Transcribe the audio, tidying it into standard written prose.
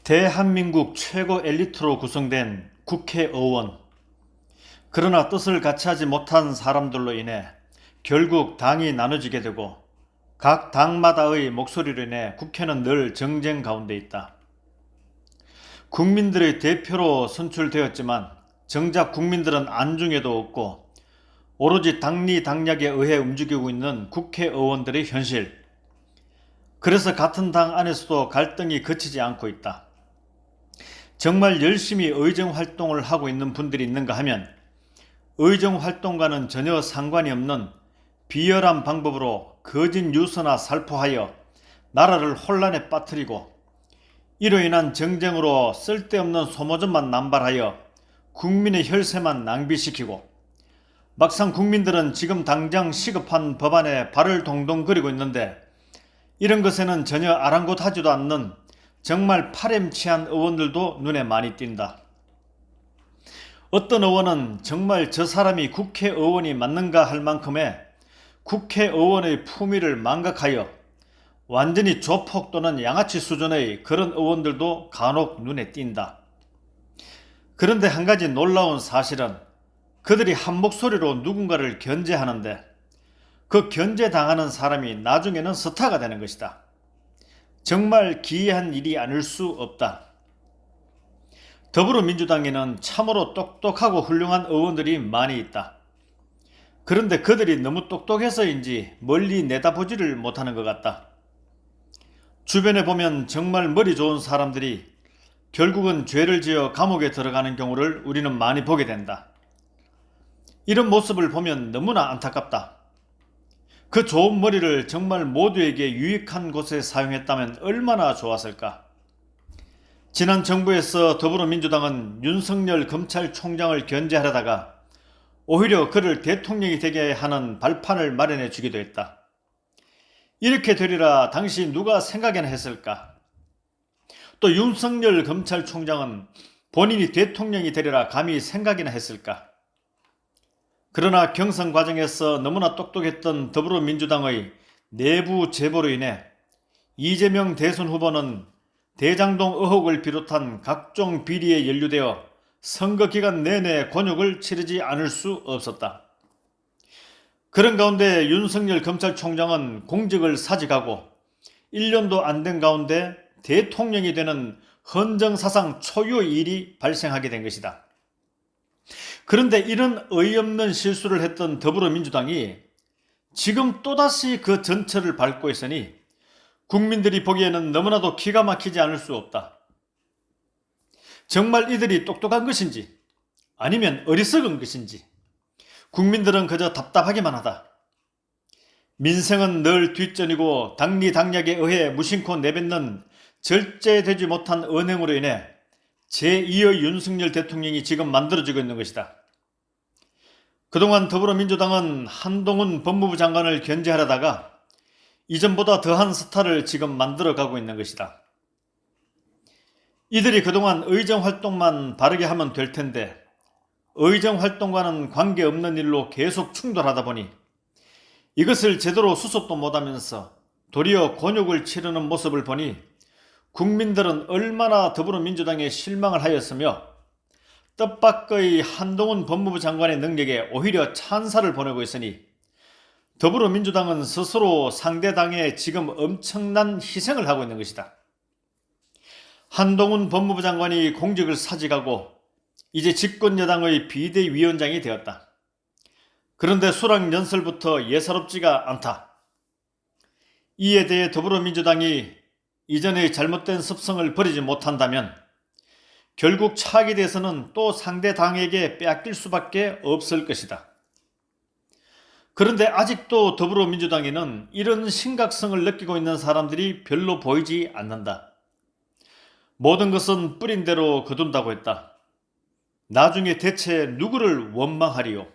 대한민국 최고 엘리트로 구성된 국회의원. 그러나 뜻을 같이 하지 못한 사람들로 인해 결국 당이 나눠지게 되고 각 당마다의 목소리로 인해 국회는 늘 정쟁 가운데 있다. 국민들의 대표로 선출되었지만 정작 국민들은 안중에도 없고 오로지 당리당략에 의해 움직이고 있는 국회의원들의 현실. 그래서 같은 당 안에서도 갈등이 그치지 않고 있다. 정말 열심히 의정활동을 하고 있는 분들이 있는가 하면 의정활동과는 전혀 상관이 없는 비열한 방법으로 거짓 뉴스나 살포하여 나라를 혼란에 빠뜨리고 이로 인한 정쟁으로 쓸데없는 소모전만 남발하여 국민의 혈세만 낭비시키고 막상 국민들은 지금 당장 시급한 법안에 발을 동동 거리고 있는데 이런 것에는 전혀 아랑곳하지도 않는 정말 파렴치한 의원들도 눈에 많이 띈다. 어떤 의원은 정말 저 사람이 국회의원이 맞는가 할 만큼의 국회의원의 품위를 망각하여 완전히 조폭 또는 양아치 수준의 그런 의원들도 간혹 눈에 띈다. 그런데 한 가지 놀라운 사실은 그들이 한 목소리로 누군가를 견제하는데 그 견제당하는 사람이 나중에는 스타가 되는 것이다. 정말 기이한 일이 아닐 수 없다. 더불어민주당에는 참으로 똑똑하고 훌륭한 의원들이 많이 있다. 그런데 그들이 너무 똑똑해서인지 멀리 내다보지를 못하는 것 같다. 주변에 보면 정말 머리 좋은 사람들이 결국은 죄를 지어 감옥에 들어가는 경우를 우리는 많이 보게 된다. 이런 모습을 보면 너무나 안타깝다. 그 좋은 머리를 정말 모두에게 유익한 곳에 사용했다면 얼마나 좋았을까. 지난 정부에서 더불어민주당은 윤석열 검찰총장을 견제하려다가 오히려 그를 대통령이 되게 하는 발판을 마련해 주기도 했다. 이렇게 되리라 당시 누가 생각이나 했을까. 또 윤석열 검찰총장은 본인이 대통령이 되리라 감히 생각이나 했을까. 그러나 경선 과정에서 너무나 똑똑했던 더불어민주당의 내부 제보로 인해 이재명 대선 후보는 대장동 의혹을 비롯한 각종 비리에 연루되어 선거 기간 내내 곤욕을 치르지 않을 수 없었다. 그런 가운데 윤석열 검찰총장은 공직을 사직하고 1년도 안 된 가운데 대통령이 되는 헌정사상 초유의 일이 발생하게 된 것이다. 그런데 이런 어이없는 실수를 했던 더불어민주당이 지금 또다시 그 전철을 밟고 있으니 국민들이 보기에는 너무나도 기가 막히지 않을 수 없다. 정말 이들이 똑똑한 것인지 아니면 어리석은 것인지 국민들은 그저 답답하기만 하다. 민생은 늘 뒷전이고 당리당략에 의해 무심코 내뱉는 절제되지 못한 언행으로 인해 제2의 윤석열 대통령이 지금 만들어지고 있는 것이다. 그동안 더불어민주당은 한동훈 법무부 장관을 견제하려다가 이전보다 더한 스타를 지금 만들어가고 있는 것이다. 이들이 그동안 의정활동만 바르게 하면 될 텐데 의정활동과는 관계없는 일로 계속 충돌하다 보니 이것을 제대로 수습도 못하면서 도리어 곤욕을 치르는 모습을 보니 국민들은 얼마나 더불어민주당에 실망을 하였으며 뜻밖의 한동훈 법무부 장관의 능력에 오히려 찬사를 보내고 있으니 더불어민주당은 스스로 상대당에 지금 엄청난 희생을 하고 있는 것이다. 한동훈 법무부 장관이 공직을 사직하고 이제 집권여당의 비대위원장이 되었다. 그런데 수락연설부터 예사롭지가 않다. 이에 대해 더불어민주당이 이전의 잘못된 습성을 버리지 못한다면 결국 차기 대선은 또 상대 당에게 빼앗길 수밖에 없을 것이다. 그런데 아직도 더불어민주당에는 이런 심각성을 느끼고 있는 사람들이 별로 보이지 않는다. 모든 것은 뿌린 대로 거둔다고 했다. 나중에 대체 누구를 원망하리요?